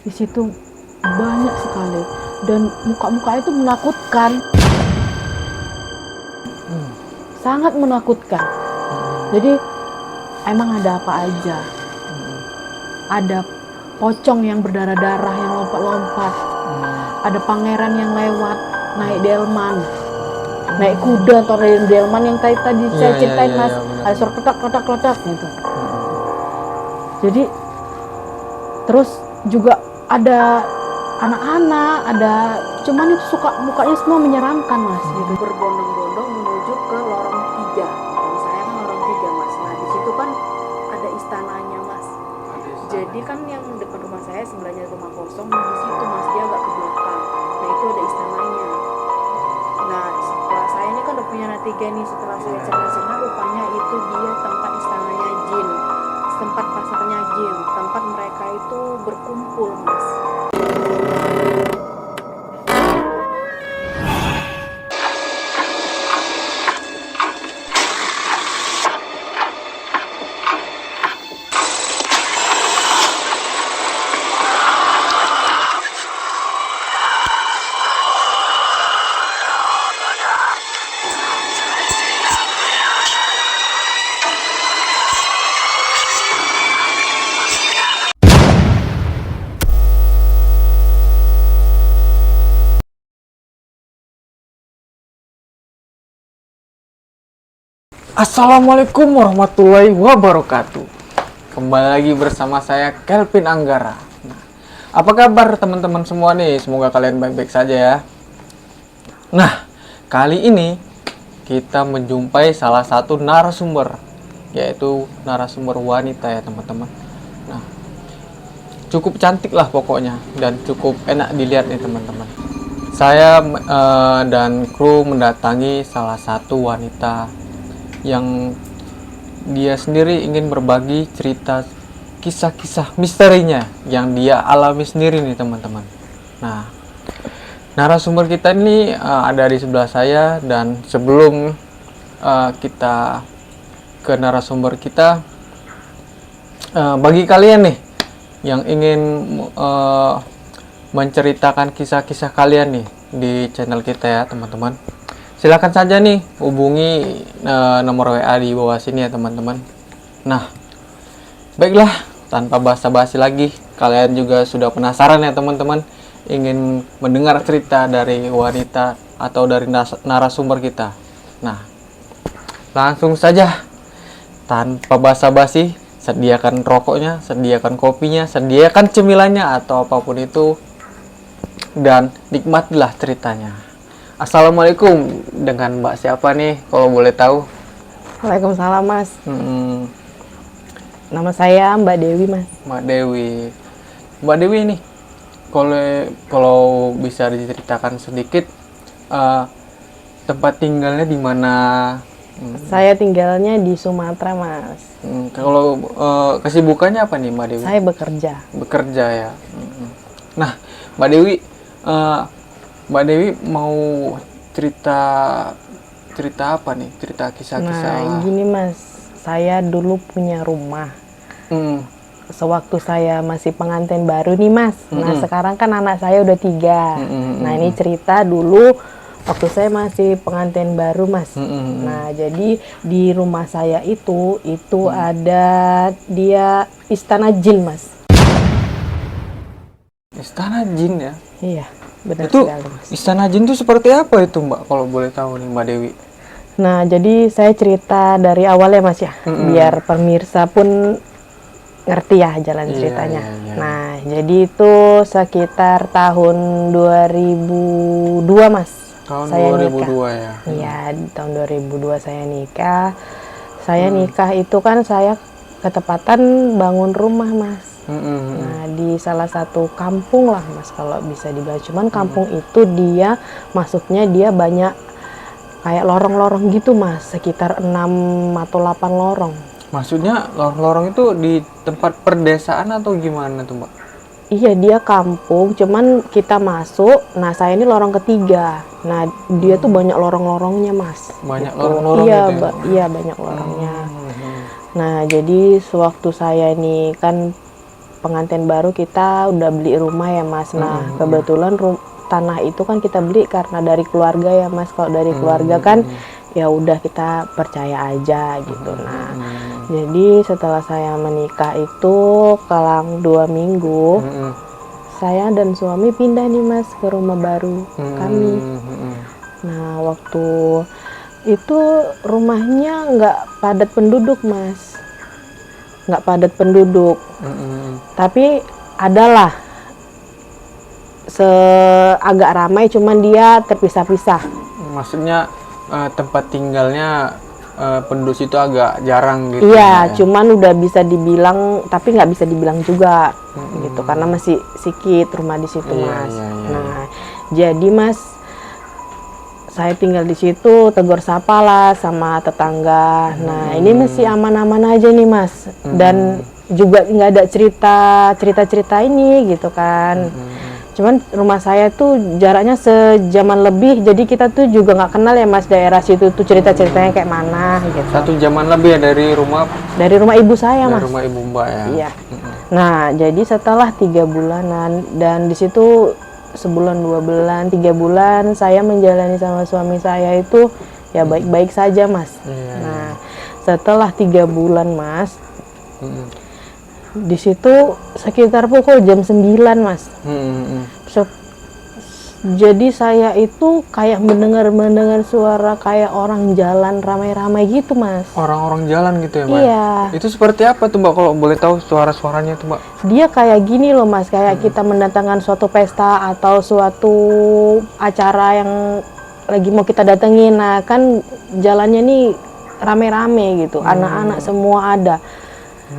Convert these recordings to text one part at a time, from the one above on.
Di situ banyak sekali dan muka-muka itu menakutkan, sangat menakutkan. Jadi emang ada apa aja? Ada pocong yang berdarah-darah yang lompat-lompat, ada pangeran yang lewat naik delman, naik kuda atau delman yang tadi saya ceritain mas, ada suara kletak gitu. Jadi terus juga ada anak-anak, ada cuman itu suka mukanya semua menyeramkan mas gitu, berbondong-bondong menuju ke lorong 3. Kalau saya kan lorong 3 mas. Nah di situ kan ada istananya mas. Jadi kan yang depan rumah saya sebelahnya rumah kosong, di situ mas, dia agak ke belakang. Nah itu ada istananya. Nah setelah saya ini kan udah punya anak 3 nih, setelah saya cerita rupanya itu dia tempat istananya jin, tempat pasarnya jin, tempat mereka itu berkumpul mas. Assalamualaikum warahmatullahi wabarakatuh. Kembali lagi bersama saya Kelvin Anggara. Nah, apa kabar teman-teman semua nih? Semoga kalian baik-baik saja ya. Nah, kali ini kita menjumpai salah satu narasumber, yaitu narasumber wanita ya teman-teman. Nah, cukup cantik lah pokoknya dan cukup enak dilihat nih teman-teman. Saya dan kru mendatangi salah satu wanita yang dia sendiri ingin berbagi cerita kisah-kisah misterinya yang dia alami sendiri nih teman-teman. Nah, narasumber kita ini ada di sebelah saya, dan sebelum kita ke narasumber kita, bagi kalian nih yang ingin menceritakan kisah-kisah kalian nih di channel kita ya teman-teman, silakan saja nih hubungi nomor WA di bawah sini ya teman-teman. Nah, baiklah, tanpa basa-basi lagi, kalian juga sudah penasaran ya teman-teman, ingin mendengar cerita dari wanita atau dari narasumber kita. Nah, langsung saja, tanpa basa-basi, sediakan rokoknya, sediakan kopinya, sediakan cemilannya atau apapun itu, dan nikmatilah ceritanya. Assalamualaikum, dengan Mbak siapa nih kalau boleh tahu? Waalaikumsalam mas. Nama saya Mbak Dewi mas. Mbak Dewi. Mbak Dewi nih, kalau bisa diceritakan sedikit tempat tinggalnya di mana? Saya tinggalnya di Sumatera mas. Kalau kesibukannya apa nih Mbak Dewi? Saya bekerja. Bekerja ya. Nah, Mbak Dewi mau cerita apa nih? Cerita kisah-kisah. Nah gini mas, saya dulu punya rumah. Sewaktu saya masih pengantin baru nih mas. Nah sekarang kan anak saya udah 3. Nah ini cerita dulu waktu saya masih pengantin baru mas. Nah jadi di rumah saya itu ada dia istana jin mas. Istana jin ya? Iya, benar Itu sekali mas. istana jin itu seperti apa itu Mbak, kalau boleh tahu nih Mbak Dewi? Nah jadi saya cerita dari awal ya mas ya, biar pemirsa pun ngerti ya jalan ceritanya. Iya. Nah jadi itu sekitar tahun 2002 mas. Tahun saya 2002 nikah. ya? Iya, tahun 2002 saya nikah. Saya nikah itu kan saya ketepatan bangun rumah mas. Nah di salah satu kampung lah mas kalau bisa dibilang, cuman kampung itu dia masuknya dia banyak kayak lorong-lorong gitu mas, sekitar 6 atau 8 lorong. Maksudnya lorong-lorong itu di tempat perdesaan atau gimana tuh Mbak? Iya dia kampung, cuman kita masuk, nah saya ini lorong ketiga. Nah dia tuh banyak lorong-lorongnya mas. Banyak gitu. lorong-lorong Iya, gitu ya? iya banyak lorongnya. Nah jadi sewaktu saya ini kan pengantin baru kita udah beli rumah ya Mas. Nah kebetulan tanah itu kan kita beli karena dari keluarga ya Mas. Kalau dari keluarga kan ya udah kita percaya aja gitu. Nah jadi setelah saya menikah itu kelang 2 minggu, saya dan suami pindah nih Mas ke rumah baru kami. Nah waktu itu rumahnya nggak padat penduduk Mas, nggak padat penduduk, tapi adalah agak ramai, cuman dia terpisah-pisah. Maksudnya tempat tinggalnya penduduk itu agak jarang gitu. Iya, cuman udah bisa dibilang, tapi nggak bisa dibilang juga gitu, karena masih sedikit rumah di situ Mas. Nah, jadi Mas, saya tinggal di situ, tegur sapa lah sama tetangga. Nah, ini masih aman-aman aja nih Mas, dan juga nggak ada cerita ini gitu kan. Cuman rumah saya tuh jaraknya sejaman lebih, jadi kita tuh juga nggak kenal ya Mas daerah situ tuh cerita-ceritanya kayak mana gitu. 1 jaman lebih ya dari rumah ibu saya Mas. Dari rumah ibu Mbak ya. Iya. Nah jadi setelah 3 bulanan dan di situ sebulan 2 bulan 3 bulan saya menjalani sama suami saya itu ya baik-baik saja Mas. Nah setelah 3 bulan Mas. Di situ sekitar pukul jam 9 Mas. Jadi saya itu kayak mendengar suara kayak orang jalan ramai-ramai gitu Mas. Orang-orang jalan gitu ya Mbak? Iya. Itu seperti apa tuh Mbak kalau boleh tahu suara-suaranya tuh Mbak? Dia kayak gini loh Mas, kayak kita mendatangkan suatu pesta atau suatu acara yang lagi mau kita datengin. Nah kan jalannya nih rame-rame gitu, anak-anak semua ada.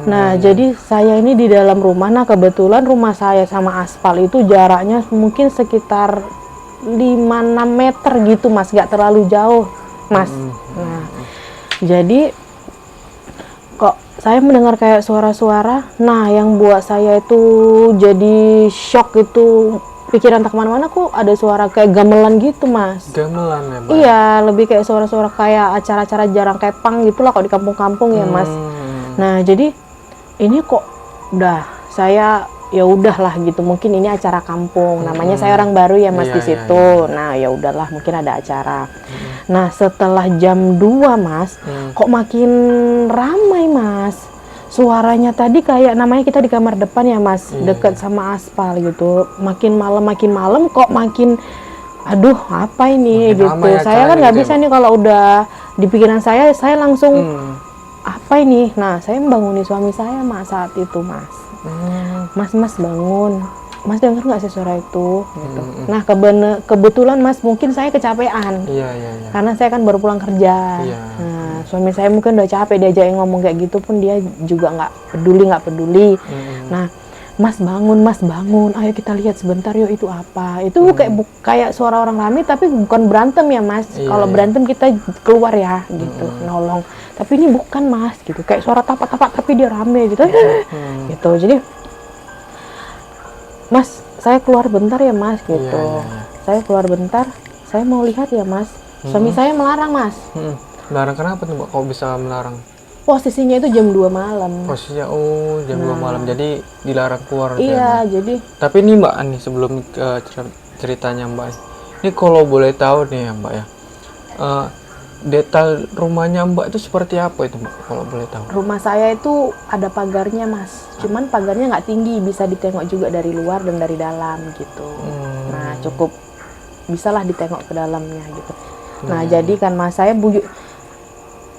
Nah jadi saya ini di dalam rumah, nah kebetulan rumah saya sama aspal itu jaraknya mungkin sekitar 5-6 meter gitu Mas, gak terlalu jauh Mas. Nah jadi kok saya mendengar kayak suara-suara, nah yang buat saya itu jadi shock itu, pikiran tak kemana-mana kok ada suara kayak gamelan gitu Mas. Gamelan ya Mbak? Iya, lebih kayak suara-suara kayak acara-acara jarang kepang gitulah kalau di kampung-kampung ya Mas. Nah jadi ini kok udah saya ya udahlah gitu, mungkin ini acara kampung, namanya saya orang baru ya Mas di situ. Nah ya udahlah mungkin ada acara. Nah setelah jam 2 Mas, kok makin ramai Mas. Suaranya tadi kayak namanya kita di kamar depan ya Mas, dekat sama aspal gitu. Makin malam kok makin aduh apa ini makin gitu. Saya kan nggak bisa nih kalau udah di pikiran saya langsung apa ini? Nah, saya membanguni suami saya Mas saat itu Mas. Mas bangun. Mas dengar nggak sih suara itu? Gitu. Nah kebetulan Mas mungkin saya kecapean. Iya. Karena saya kan baru pulang kerja. Nah suami saya mungkin udah capek, diajakin ngomong kayak gitu pun dia juga nggak peduli. Nah Mas bangun, ayo kita lihat sebentar yuk itu apa? Itu kayak suara orang rame tapi bukan berantem ya Mas. Kalau berantem kita keluar ya gitu, nolong. Tapi ini bukan Mas gitu, kayak suara tapak-tapak tapi dia rame gitu. Gitu. Jadi Mas, saya keluar bentar ya Mas gitu. Saya keluar bentar, saya mau lihat ya Mas. Suami saya melarang Mas. Melarang kenapa tuh Mbak? Kok bisa melarang? Posisinya itu jam 2 malam. Posisinya jam 2 malam. Jadi dilarang keluar. Iya, jadi. Tapi ini Mbak nih sebelum ceritanya Mbak. Ini kalau boleh tahu nih ya Mbak ya. Detail rumahnya Mbak itu seperti apa itu Mbak kalau boleh tahu? Rumah saya itu ada pagarnya Mas. Cuman pagarnya nggak tinggi, bisa ditengok juga dari luar dan dari dalam gitu. Nah cukup bisalah ditengok ke dalamnya gitu. Nah jadi kan Mas saya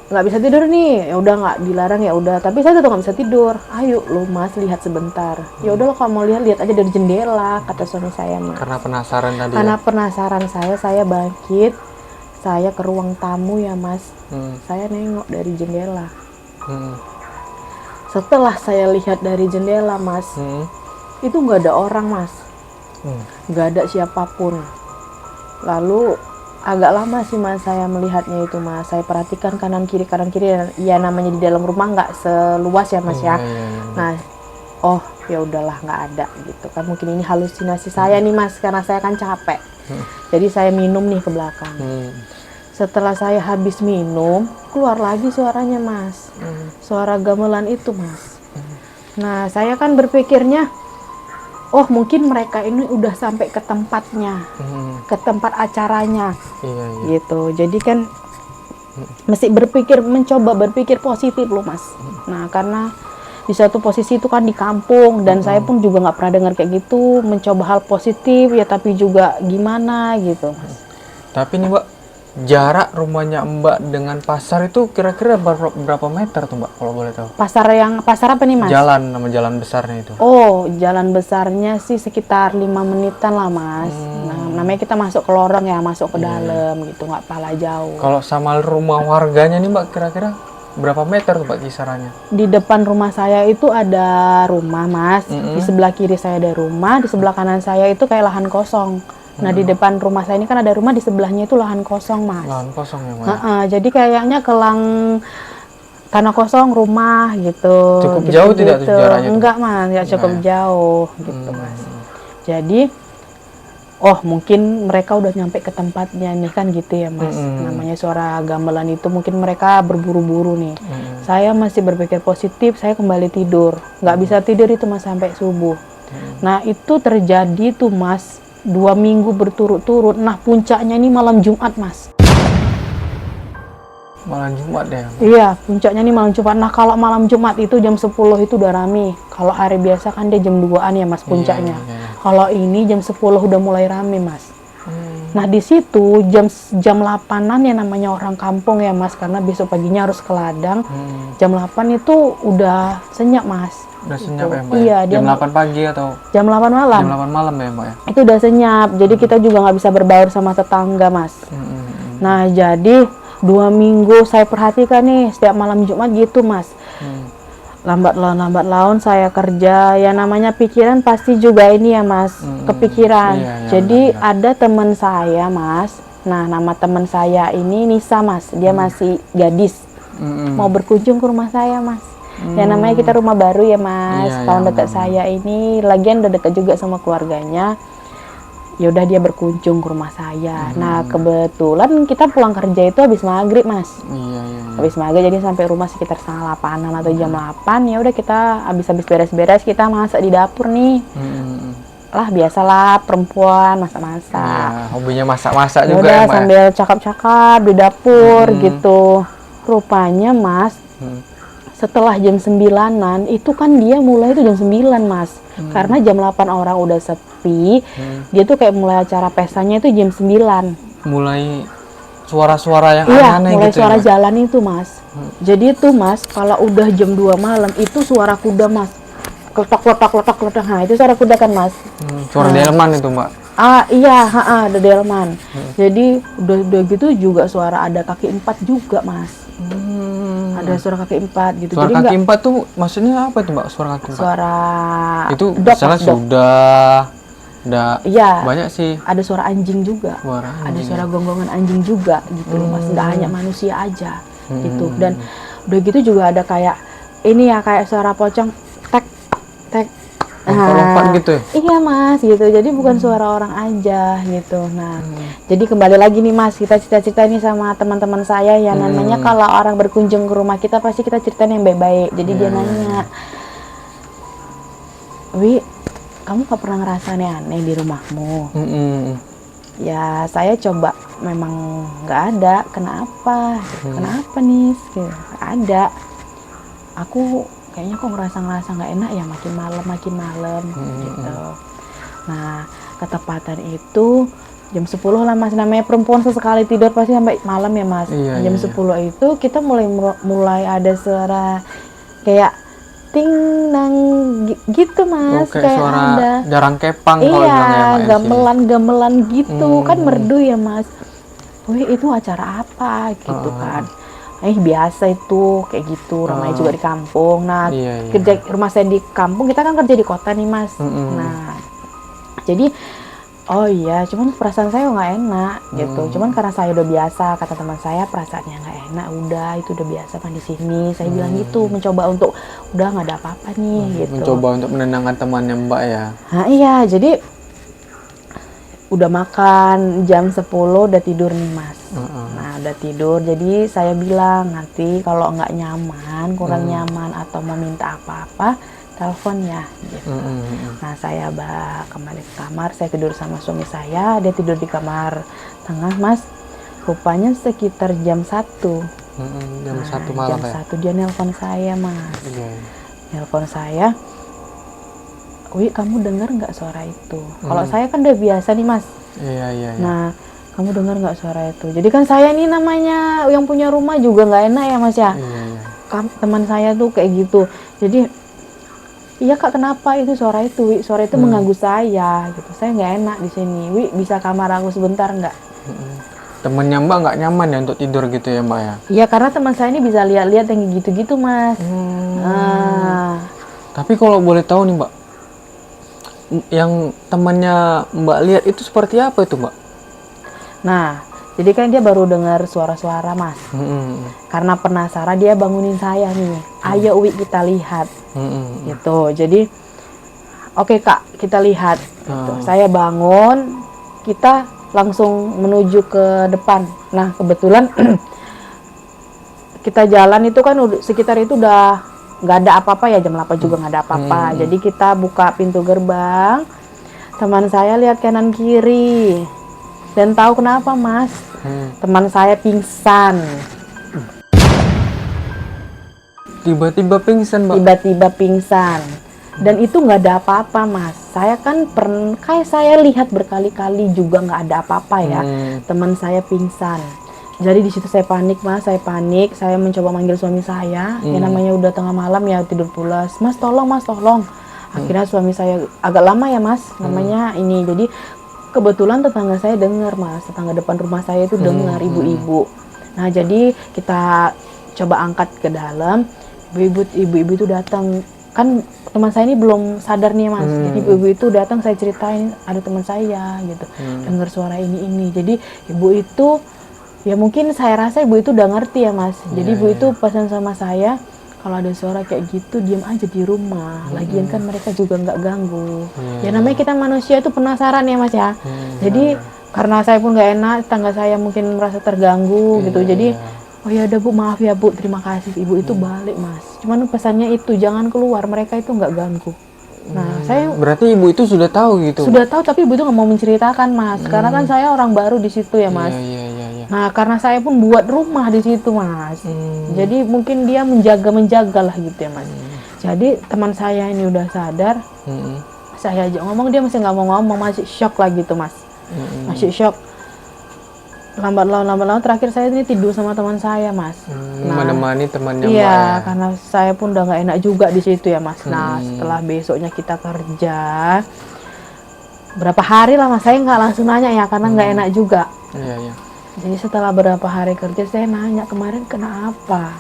nggak bisa tidur nih, ya udah nggak dilarang ya udah. Tapi saya tetap nggak bisa tidur. Ayo lu Mas lihat sebentar. Ya udahlah kalau mau lihat aja dari jendela kata suami saya Mas. Karena penasaran tadi. Karena penasaran saya bangkit. Saya ke ruang tamu ya Mas, saya nengok dari jendela. Setelah saya lihat dari jendela Mas, itu nggak ada orang Mas, nggak ada siapapun. Lalu agak lama sih Mas saya melihatnya itu Mas, saya perhatikan kanan kiri, ya namanya di dalam rumah nggak seluas ya Mas ya. Nah, oh ya udahlah nggak ada gitu kan, mungkin ini halusinasi saya nih Mas, karena saya kan capek. Jadi saya minum nih ke belakang. Setelah saya habis minum, keluar lagi suaranya Mas. Suara gamelan itu Mas. Nah, saya kan berpikirnya, oh mungkin mereka ini udah sampai ke tempatnya, ke tempat acaranya, Iya. gitu. Jadi kan mesti mencoba berpikir positif loh Mas. Nah, karena di satu posisi itu kan di kampung dan saya pun juga nggak pernah dengar kayak gitu, mencoba hal positif ya, tapi juga gimana gitu Mas. Tapi nih Mbak, jarak rumahnya Mbak dengan pasar itu kira-kira berapa meter tuh Mbak, kalau boleh tahu? Pasar apa nih Mas? Nama jalan besarnya itu. Oh, jalan besarnya sih sekitar 5 menitan lah Mas. Nah, namanya kita masuk ke lorong ya, masuk ke dalam gitu, nggak pala jauh. Kalau sama rumah warganya nih Mbak, kira-kira berapa meter tuh Mbak kisarannya? Di depan rumah saya itu ada rumah Mas, di sebelah kiri saya ada rumah, di sebelah kanan saya itu kayak lahan kosong. Nah, di depan rumah saya ini kan ada rumah, di sebelahnya itu lahan kosong Mas. Lahan kosong ya Mbak? Jadi kayaknya kelang tanah kosong rumah gitu. Cukup gitu, jauh tidak tuh jaraknya? Enggak Mas, nggak cukup jauh gitu Mas. Jadi mungkin mereka udah nyampe ke tempatnya nih kan gitu ya Mas. Namanya suara gamelan itu mungkin mereka berburu-buru nih. Saya masih berpikir positif, saya kembali tidur. Nggak bisa tidur itu Mas sampai subuh. Nah, itu terjadi tuh Mas 2 minggu berturut-turut. Nah, puncaknya ini malam Jumat Mas. Malam Jumat deh. Iya, puncaknya nih malam Jumat. Nah, kalau malam Jumat itu jam 10 itu udah rame. Kalau hari biasa kan dia jam 2-an ya Mas puncaknya. Iya. Kalau ini jam 10 udah mulai rame Mas. Nah, di situ jam 8-an ya, namanya orang kampung ya Mas, karena besok paginya harus ke ladang. Jam 8 itu udah senyap Mas. Udah senyap gitu. ya Mbak? Iya, jam 8 pagi atau? Jam 8 malam. Jam 8 malam ya Mbak ya? Itu udah senyap, jadi kita juga nggak bisa berbaur sama tetangga Mas. Nah, jadi 2 minggu saya perhatikan nih setiap malam Jumat gitu Mas. Lambat laun saya kerja, ya namanya pikiran pasti juga ini ya Mas, kepikiran. Iya, Jadi benar. ada teman saya Mas. Nah, nama teman saya ini Nisa Mas, dia masih gadis. Mau berkunjung ke rumah saya Mas. Ya namanya kita rumah baru ya Mas. Iya, Tahun iya, dekat saya ini lagian udah dekat juga sama keluarganya. Ya udah dia berkunjung ke rumah saya. Nah, kebetulan kita pulang kerja itu habis maghrib Mas. Iya. Habis maghrib jadi sampai rumah sekitar setengah 8-an atau jam 8. Ya udah kita habis beres-beres kita masak di dapur nih. Lah biasalah perempuan masak-masak. Iya, hobinya masak-masak Ya juga udah ya Mbak? sambil cakap-cakap di dapur gitu. Rupanya Mas, setelah jam 9-an itu kan dia mulai itu jam 9 Mas. Karena jam 8 orang udah sepi, dia tuh kayak mulai acara pestanya itu jam 9. Mulai suara-suara yang Iya, aneh-aneh mulai gitu suara ya Mbak? jalan itu Mas. Jadi itu Mas, kalau udah jam 2 malam itu suara kuda Mas. Kletak. Nah, itu suara kuda kan Mas. Suara delman itu Mbak? Iya, ada delman. Jadi udah gitu juga suara ada kaki 4 juga Mas. Ada suara kaki 4 gitu. Suara Jadi kaki nggak 4 tuh maksudnya apa itu Mbak? Suara kaki 4? suara Itu dog, misalnya Mas, dog. udah Iya. banyak sih Ada suara anjing juga. suara Ada anjing. suara gonggongan anjing juga gitu loh Mas. Nggak hanya manusia aja gitu. Dan udah gitu juga ada kayak ini ya, kayak suara pocong tek. Lompat-lompat gitu ya? Iya Mas gitu. Jadi bukan suara orang aja gitu. Nah, jadi kembali lagi nih Mas, kita cerita-cerita ini sama teman-teman saya ya. Namanya kalau orang berkunjung ke rumah kita pasti kita ceritain yang baik-baik. Jadi dia nanya, "Wi, kamu gak pernah ngerasa aneh-aneh di rumahmu?" Ya saya coba, memang nggak ada. Kenapa? Kenapa nih? Gitu. Nggak ada. Aku kayaknya kok ngerasa nggak enak ya makin malam gitu. Nah, ketepatan itu jam 10 lah Mas. Namanya perempuan sesekali tidur pasti sampai malam ya Mas. Iya, Jam 10 itu kita mulai ada suara kayak ting nang gitu Mas. Kayak suara ada jarang kepang kalau iya, bilangnya Mbak, di sini. gamelan gitu kan merdu ya Mas. Wih, itu acara apa gitu kan. Biasa itu kayak gitu, ramai juga di kampung. Nah, Iya. kerja rumah saya di kampung, kita kan kerja di kota nih Mas. Nah, jadi oh iya, cuman perasaan saya nggak enak gitu. Cuman karena saya udah biasa, kata teman saya perasaannya nggak enak, udah itu udah biasa kan di sini. Saya bilang gitu, mencoba untuk udah nggak ada apa-apa nih gitu. Mencoba untuk menenangkan temannya Mbak ya. Nah iya, jadi udah makan jam 10 udah tidur nih Mas. Nah udah tidur, jadi saya bilang nanti kalau nggak nyaman, kurang nyaman atau mau minta apa-apa, telepon ya gitu. Nah saya kembali ke kamar, saya tidur sama suami saya, dia tidur di kamar tengah Mas. Rupanya sekitar jam 1. Jam 1 malam jam 1 dia nelpon saya Mas. Nelpon saya, "Wi, kamu dengar nggak suara itu?" Kalau saya kan udah biasa nih Mas. Iya. Nah, kamu dengar nggak suara itu? Jadi kan saya ini namanya yang punya rumah juga nggak enak ya Mas ya. Iya. Teman saya tuh kayak gitu. Jadi, "Iya Kak, kenapa itu suara itu? Wi, suara itu mengganggu saya gitu. Saya nggak enak di sini. Wi, bisa kamar aku sebentar nggak?" Temennya Mbak nggak nyaman ya untuk tidur gitu ya Mbak ya? Iya, karena teman saya ini bisa lihat-lihat yang gitu-gitu Mas. Tapi kalau boleh tahu nih Mbak, yang temannya Mbak lihat itu seperti apa itu Mbak? Nah, jadi kan dia baru dengar suara-suara Mas. Karena penasaran dia bangunin saya nih. "Ayo Wi, kita lihat." Gitu. Jadi, "Oke Kak, kita lihat." Gitu. Saya bangun, kita langsung menuju ke depan. Nah, kebetulan kita jalan itu kan sekitar itu udah nggak ada apa-apa ya, jam 8 juga nggak ada apa-apa. Jadi kita buka pintu gerbang, teman saya lihat kanan kiri dan tahu kenapa Mas? Teman saya pingsan. Tiba-tiba pingsan Mbak? Tiba-tiba pingsan. Dan itu nggak ada apa-apa Mas. Saya kan kayak saya lihat berkali-kali juga nggak ada apa-apa ya. Teman saya pingsan. Jadi di situ saya panik Mas, saya mencoba manggil suami saya. Ya namanya udah tengah malam ya, tidur pulas. "Mas tolong Mas, tolong." Akhirnya suami saya agak lama ya Mas, namanya ini. Jadi kebetulan tetangga saya dengar Mas, tetangga depan rumah saya itu dengar, ibu-ibu. Nah jadi kita coba angkat ke dalam, ibu-ibu itu datang. Kan teman saya ini belum sadar nih Mas, jadi ibu itu datang, saya ceritain ada teman saya gitu, dengar suara ini. Jadi ibu itu, ya mungkin saya rasa ibu itu udah ngerti ya Mas. Jadi ibu itu pesan sama saya, kalau ada suara kayak gitu diam aja di rumah. Lagian kan mereka juga nggak ganggu. Ya namanya kita manusia itu penasaran ya Mas ya. Jadi karena saya pun nggak enak, tetangga saya mungkin merasa terganggu gitu. Jadi "Oh ya udah Bu, maaf ya Bu, terima kasih." Ibu itu balik Mas. Cuman pesannya itu jangan keluar, mereka itu nggak ganggu. Nah saya berarti ibu itu sudah tahu gitu? Sudah tahu, tapi ibu itu nggak mau menceritakan Mas. Karena kan saya orang baru di situ ya Mas. Iya. Nah karena saya pun buat rumah di situ Mas. Jadi mungkin dia menjaga lah gitu ya Mas. Jadi teman saya ini udah sadar. Saya aja ngomong, dia masih nggak mau ngomong, masih shock lah gitu Mas. Masih shock. Lambat laun terakhir saya ini tidur sama teman saya Mas. Menemani temannya Mbak iya, ya? karena saya pun udah nggak enak juga di situ ya Mas. Nah setelah besoknya kita kerja berapa hari lah Mas, saya nggak langsung nanya ya karena nggak enak juga. Iya. Jadi setelah berapa hari kerja saya nanya, "Kemarin kenapa?"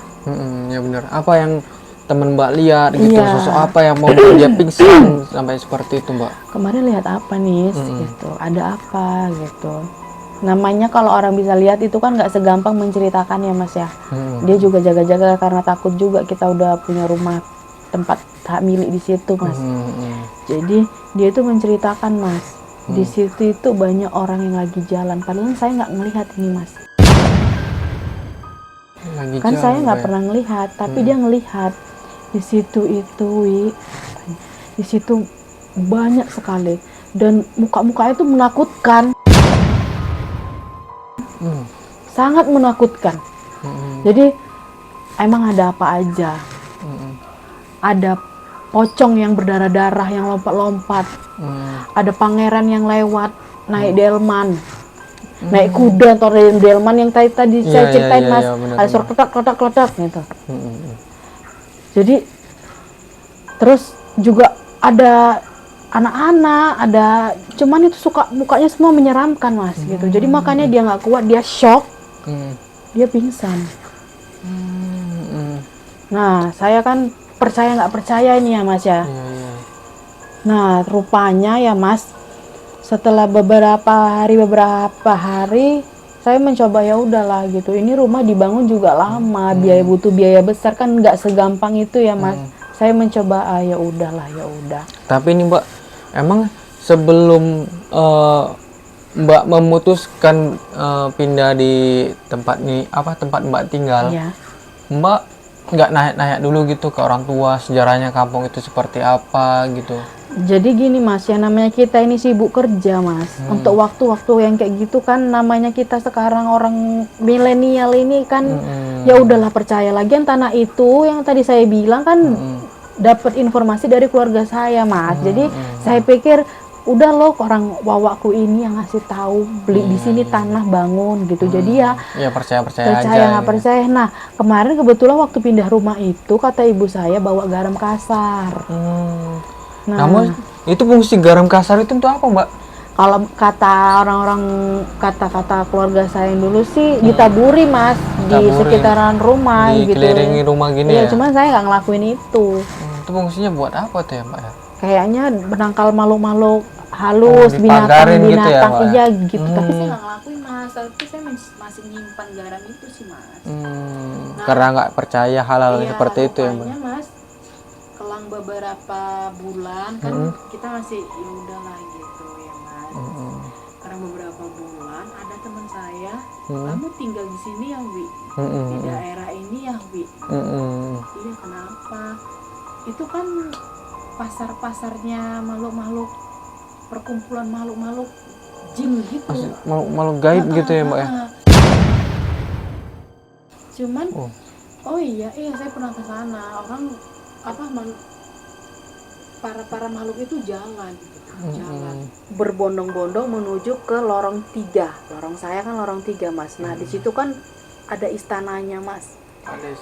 Ya benar. Apa yang teman Mbak lihat gitu? Iya. Sosok apa yang mau dia pingsan sampai seperti itu Mbak? "Kemarin lihat apa nih?" Gitu. "Ada apa?" gitu. Namanya kalau orang bisa lihat itu kan nggak segampang menceritakan ya Mas ya. Dia juga jaga-jaga karena takut juga kita udah punya rumah tempat hak milik di situ Mas. Jadi dia itu menceritakan Mas, di situ itu banyak orang yang lagi jalan. Padahal saya nggak ngelihat ini Mas. Kan saya nggak pernah ngelihat, tapi dia ngelihat. Di situ itu di situ banyak sekali dan muka-muka itu menakutkan. Sangat menakutkan. Jadi emang ada apa aja. Ada pocong yang berdarah-darah yang lompat-lompat. Ada pangeran yang lewat naik delman, naik kuda atau delman yang tadi saya ceritain Mas. Ada suara kletak gitu. Jadi terus juga ada anak-anak, ada, cuman itu suka mukanya semua menyeramkan Mas gitu. Jadi makanya dia nggak kuat, dia shock, dia pingsan. Nah saya kan percaya nggak percaya ini ya Mas ya. Nah rupanya ya Mas, setelah beberapa hari saya mencoba, ya udahlah gitu. Ini rumah dibangun juga lama, butuh biaya besar kan, nggak segampang itu ya Mas. Saya mencoba, ya udahlah. Tapi ini Mbak, emang sebelum Mbak memutuskan pindah di tempat Mbak tinggal, Iya. Mbak nggak nanya dulu gitu ke orang tua sejarahnya kampung itu seperti apa gitu? Jadi gini Mas, yang namanya kita ini sibuk kerja Mas. Untuk waktu-waktu yang kayak gitu kan, namanya kita sekarang orang milenial ini kan, ya udahlah percaya. Lagian tanah itu yang tadi saya bilang kan dapat informasi dari keluarga saya Mas. Jadi saya pikir udah loh, orang wawaku ini yang ngasih tahu beli di sini tanah bangun gitu. Jadi ya percaya percaya aja nggak gitu. percaya. Nah kemarin kebetulan waktu pindah rumah itu kata ibu saya bawa garam kasar. Nah, Namun itu fungsi garam kasar itu untuk apa, Mbak? kalau kata orang-orang, kata-kata keluarga saya yang dulu sih ditaburi Mas di Ditaburi, sekitaran rumah gitu. dikelilingi rumah gini Iya, ya? cuman saya nggak ngelakuin itu. Itu fungsinya buat apa tuh ya, Mbak ya? Kayaknya menangkal makhluk-makhluk halus, dipagarin gitu ya, binatang-binatang, Mbak? iya gitu. Tapi saya nggak ngelakuin Mas, tapi saya masih nyimpan garam itu sih Mas. Karena nggak percaya hal-hal Iya, seperti itu ya, Mbak? rupanya Mas, kelang beberapa bulan kan kita masih ya udahlah gitu ya Mas. Karena beberapa bulan ada teman saya, kamu tinggal di sini ya Wi, di daerah ini ya Wi. Iya kenapa? Itu kan pasar-pasarnya makhluk-makhluk, perkumpulan makhluk-makhluk jin gitu. Makhluk gaib gitu ya, Mbak ya? Cuman oh iya saya pernah ke sana. Orang para makhluk itu jalan berbondong-bondong menuju ke lorong 3. Lorong saya kan lorong 3 Mas. Nah di situ kan ada istananya Mas.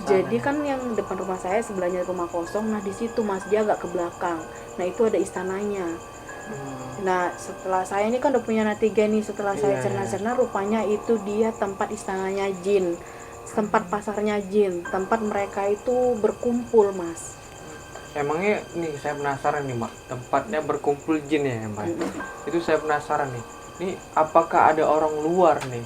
Jadi kan yang depan rumah saya sebelahnya rumah kosong. Nah di situ Mas, dia agak ke belakang. Nah itu ada istananya. Nah setelah saya ini kan udah punya anak 3 nih, setelah saya cerna-cerna rupanya itu dia tempat istananya jin, tempat pasarnya jin, tempat mereka itu berkumpul Mas. Emangnya nih saya penasaran nih Mbak, tempatnya berkumpul jin ya Mbak? Itu saya penasaran nih. Nih apakah ada orang luar nih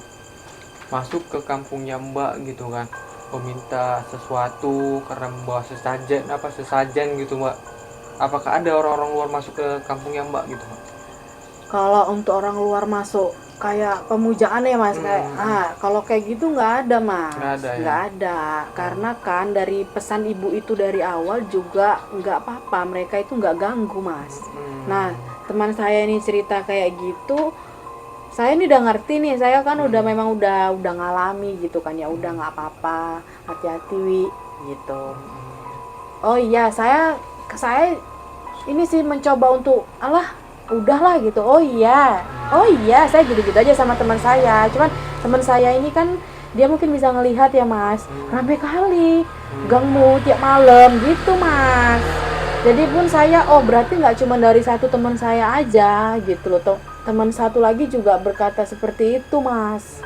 masuk ke kampungnya Mbak gitu kan? Meminta sesuatu karena membawa sesajen gitu Mbak? Apakah ada orang-orang luar masuk ke kampungnya Mbak gitu Mbak? Kalau untuk orang luar masuk kayak pemujaan ya Mas, kalau kayak gitu nggak ada Mas. Nggak ada, karena kan dari pesan ibu itu dari awal juga nggak apa-apa, mereka itu nggak ganggu Mas. Nah teman saya ini cerita kayak gitu, saya ini udah ngerti nih, saya kan memang udah ngalami gitu kan, ya udah nggak apa-apa, hati-hati Wi gitu. Oh iya, saya ini sih mencoba untuk udahlah gitu. Oh iya saya gitu-gitu aja sama teman saya. Cuman teman saya ini kan dia mungkin bisa ngelihat ya Mas, rame kali gangmu tiap malam gitu Mas. Jadi pun saya berarti nggak cuma dari satu teman saya aja gitu loh, teman satu lagi juga berkata seperti itu Mas.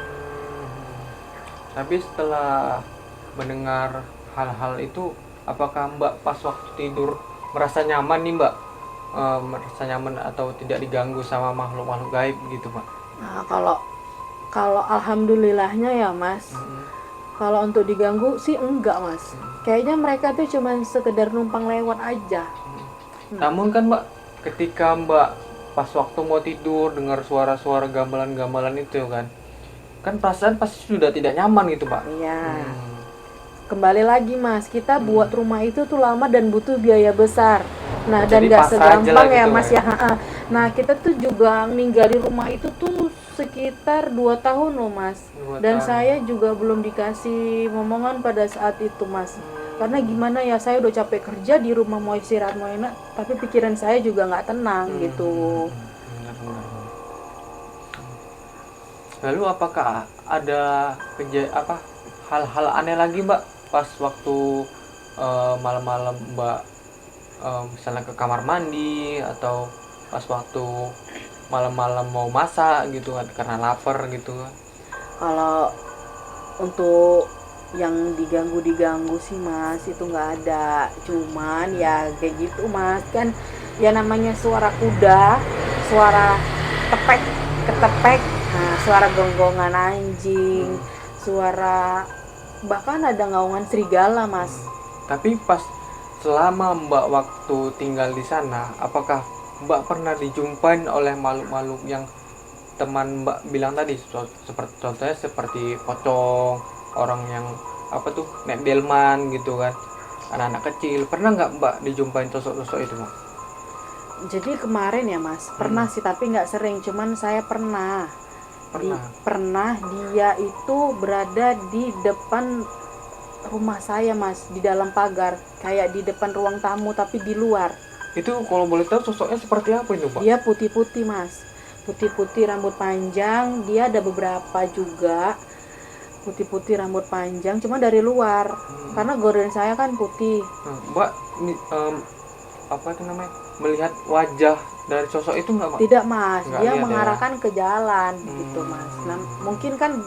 Tapi setelah mendengar hal-hal itu, apakah Mbak pas waktu tidur merasa nyaman nih Mbak? Merasa nyaman atau tidak diganggu sama makhluk-makhluk gaib gitu Mbak? Nah kalau alhamdulillahnya ya Mas, kalau untuk diganggu sih enggak Mas. Kayaknya mereka tuh cuma sekedar numpang lewat aja. Namun kan Mbak, ketika Mbak pas waktu mau tidur dengar suara-suara gamelan-gamelan itu kan perasaan pasti sudah tidak nyaman gitu Mbak. Iya. Kembali lagi Mas, kita buat rumah itu tuh lama dan butuh biaya besar. Nah dan gak segampang ya Mas ya. Nah kita tuh juga ninggalin rumah itu tuh sekitar 2 tahun loh Mas. Dan saya juga belum dikasih momongan pada saat itu Mas. Karena gimana ya, saya udah capek kerja di rumah, mau istirahat mau enak, tapi pikiran saya juga nggak tenang gitu. Lalu apakah ada hal-hal aneh lagi Mbak pas waktu malam-malam Mbak misalnya ke kamar mandi atau pas waktu malam-malam mau masak gitu kan karena lapar gitu? Kalau untuk yang diganggu sih Mas itu nggak ada, cuman ya kayak gitu Mas, kan ya namanya suara kuda, suara tepek ketepek, suara gonggongan anjing, suara bahkan ada ngaungan serigala Mas. Tapi pas selama Mbak waktu tinggal di sana, apakah Mbak pernah dijumpain oleh makhluk-makhluk yang teman Mbak bilang tadi, contohnya seperti pocong, orang yang apa tuh naik delman gitu kan, anak-anak kecil. Pernah nggak Mbak dijumpain sosok-sosok itu Mbak? Jadi kemarin ya Mas, pernah sih tapi nggak sering, cuman saya pernah. Pernah dia itu berada di depan rumah saya Mas, di dalam pagar, kayak di depan ruang tamu tapi di luar. Itu kalau boleh tahu sosoknya seperti apa itu Pak? Dia putih-putih Mas, putih-putih rambut panjang, dia ada beberapa juga putih-putih rambut panjang, cuma dari luar, karena gorden saya kan putih. Mbak apa itu namanya, melihat wajah dari sosok itu nggak Mbak? Tidak Mas, Nggak dia lihat, mengarahkan ke jalan gitu Mas. Nah, mungkin kan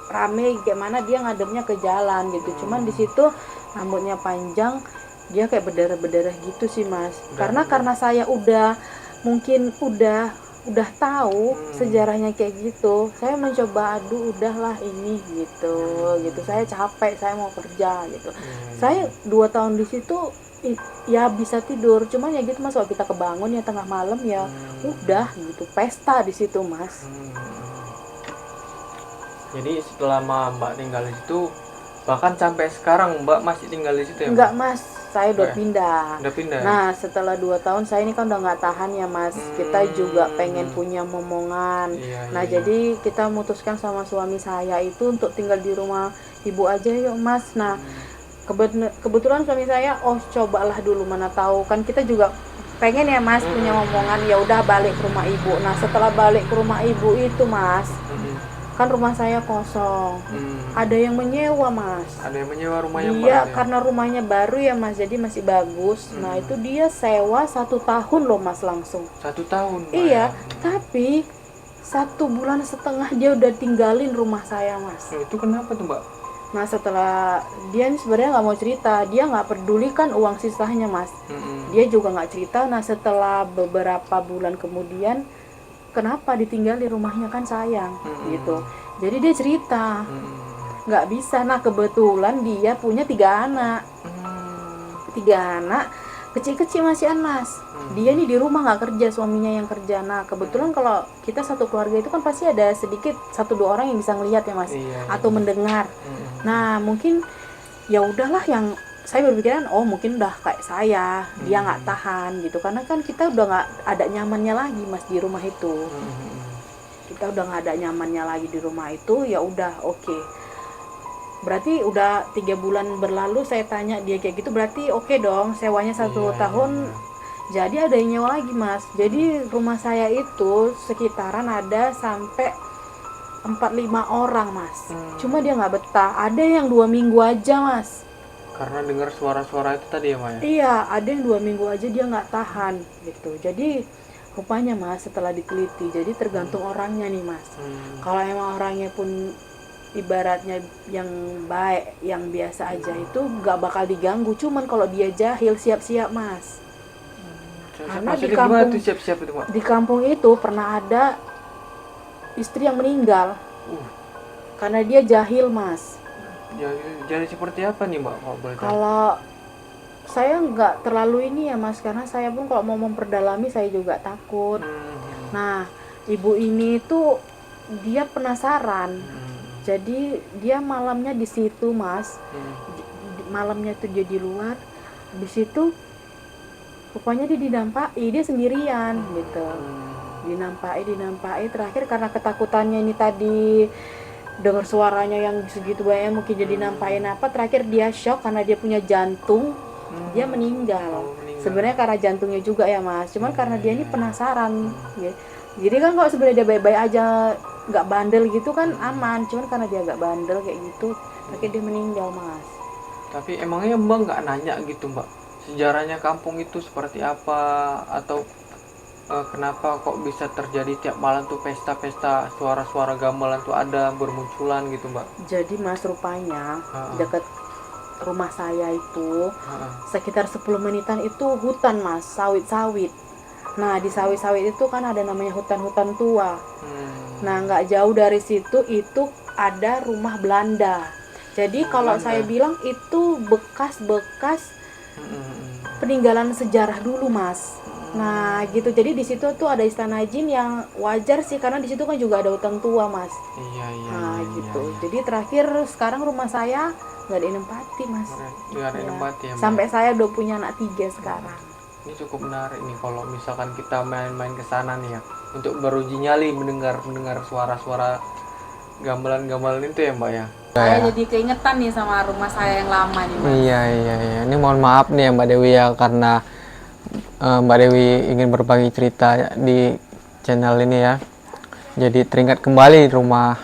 rame gimana dia ngadepnya ke jalan gitu. Cuman di situ rambutnya panjang, dia kayak berdarah-berdarah gitu sih Mas. Karena saya mungkin udah tahu sejarahnya kayak gitu. Saya mencoba aduh udahlah ini gitu. Saya capek, saya mau kerja gitu. Saya 2 tahun di situ ya bisa tidur, cuman ya gitu Mas, kalau kita kebangun ya tengah malam ya udah gitu, pesta di situ Mas. Jadi setelah Mbak tinggal di situ, bahkan sampai sekarang Mbak masih tinggal di situ ya? Enggak Mas, saya udah pindah. Udah pindah. Nah setelah 2 tahun saya ini kan udah nggak tahan ya Mas, kita juga pengen punya momongan. Jadi kita memutuskan sama suami saya itu untuk tinggal di rumah ibu aja yuk Mas. Nah kebetulan suami saya, cobalah dulu, mana tahu kan kita juga pengen ya Mas punya momongan, ya udah balik ke rumah ibu. Nah setelah balik ke rumah ibu itu Mas, kan rumah saya kosong, ada yang menyewa Mas. Ada yang menyewa rumahnya Mbak? Iya, karena rumahnya baru ya Mas, jadi masih bagus. Nah itu dia sewa 1 tahun loh Mas, langsung 1 tahun Mbak? Iya, tapi 1,5 bulan dia udah tinggalin rumah saya Mas. Itu kenapa tuh Mbak? Nah setelah dia ini sebenarnya nggak mau cerita, dia nggak peduli kan uang sisanya Mas. Dia juga nggak cerita. Nah setelah beberapa bulan kemudian, kenapa ditinggal di rumahnya, kan sayang gitu. Jadi dia cerita nggak bisa. Nah kebetulan dia punya 3 anak, 3 anak kecil-kecil masihan Mas. Dia nih di rumah nggak kerja, suaminya yang kerja. Nah kebetulan kalau kita satu keluarga itu kan pasti ada sedikit 1-2 orang yang bisa ngelihat ya Mas, atau mendengar. Nah mungkin ya udahlah, yang saya berpikiran mungkin udah kayak saya, dia nggak tahan gitu, karena kan kita udah nggak ada nyamannya lagi Mas di rumah itu. Kita udah nggak ada nyamannya lagi di rumah itu, ya udah oke. Berarti udah 3 bulan berlalu, saya tanya dia kayak gitu, berarti oke dong sewanya 1 tahun. Jadi ada yang nyewa lagi Mas. Jadi rumah saya itu sekitaran ada sampai 4-5 orang Mas. Cuma dia nggak betah. Ada yang 2 minggu aja Mas. Karena dengar suara-suara itu tadi ya Maya? Iya, ada yang 2 minggu aja dia nggak tahan gitu. Jadi rupanya Mas, setelah diteliti, jadi tergantung orangnya nih Mas. Kalau emang orangnya pun ibaratnya yang baik, yang biasa aja, itu nggak bakal diganggu. Cuman kalau dia jahil, siap-siap Mas. Karena di kampung itu pernah ada istri yang meninggal karena dia jahil Mas. Jadi seperti apa nih Mbak kalau boleh tahu? Kalau saya nggak terlalu ini ya Mas, karena saya pun kalau mau memperdalami saya juga takut. Nah ibu ini tuh dia penasaran, jadi dia malamnya di situ Mas. Malamnya tuh dia di luar, habis itu rupanya dia dinampaki, dia sendirian gitu. Dinampaki, terakhir karena ketakutannya ini tadi dengar suaranya yang segitu banyak, mungkin jadi nampain apa, terakhir dia shock karena dia punya jantung, dia meninggal. Sebenarnya karena jantungnya juga ya Mas, cuman karena dia ini penasaran ya. Jadi kan kalau sebenarnya dia baik-baik aja, nggak bandel gitu kan aman, cuman karena dia nggak bandel kayak gitu, akhirnya dia meninggal Mas. Tapi emangnya Mbak nggak nanya gitu Mbak, sejarahnya kampung itu seperti apa, atau kenapa kok bisa terjadi tiap malam tuh pesta-pesta, suara-suara gamelan tuh ada bermunculan gitu Mbak? Jadi Mas, rupanya dekat rumah saya itu sekitar 10 menitan itu hutan Mas, sawit-sawit. Nah di sawit-sawit itu kan ada namanya hutan-hutan tua. Nah nggak jauh dari situ itu ada rumah Belanda. Jadi kalau saya bilang itu bekas-bekas peninggalan sejarah dulu Mas. Nah gitu, jadi di situ tuh ada istana jin, yang wajar sih karena di situ kan juga ada hutan tua Mas. Iya. Nah gitu. Jadi terakhir sekarang rumah saya nggak ada yang nempati mas. Nggak ada Ya. empati ya, Mbak. Sampai saya udah punya anak 3 sekarang. Ini cukup menarik nih kalau misalkan kita main-main ke sana nih ya, untuk beruji nyali mendengar suara-suara gamelan-gamelan itu ya Mbak ya. Saya jadi keingetan nih sama rumah saya yang lama nih mas. Iya. Ini mohon maaf nih ya Mbak Dewi ya, karena Mbak Dewi ingin berbagi cerita di channel ini ya. Jadi teringat kembali rumah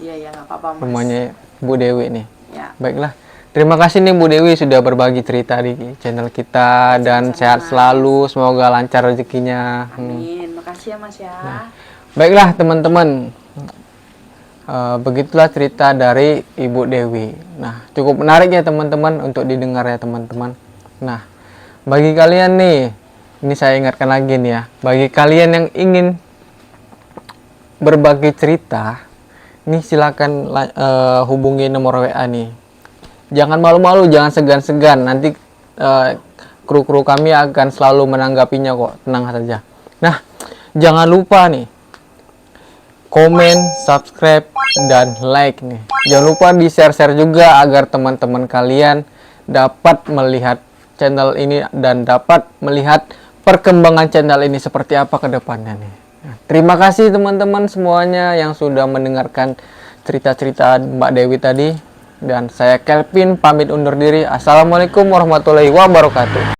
Iya nggak apa-apa mas. rumahnya Bu Dewi nih. Ya. Baiklah. Terima kasih nih Bu Dewi sudah berbagi cerita di channel kita, dan sehat selalu, semoga lancar rezekinya. Amin. Makasih ya mas ya. Baiklah teman-teman, begitulah cerita dari Ibu Dewi. Nah, cukup menarik ya teman-teman untuk didengar ya teman-teman. Nah, bagi kalian nih, ini saya ingatkan lagi nih ya, bagi kalian yang ingin berbagi cerita, nih silakan hubungi nomor WA nih. Jangan malu-malu, jangan segan-segan. Nanti kru-kru kami akan selalu menanggapinya kok, tenang saja. Nah, jangan lupa nih, komen, subscribe, dan like nih. Jangan lupa di share-share juga agar teman-teman kalian dapat melihat channel ini dan dapat melihat perkembangan channel ini seperti apa ke depannya nih. Nah, terima kasih teman-teman semuanya yang sudah mendengarkan cerita-cerita Mbak Dewi tadi. Dan saya Kelvin pamit undur diri. Assalamualaikum warahmatullahi wabarakatuh.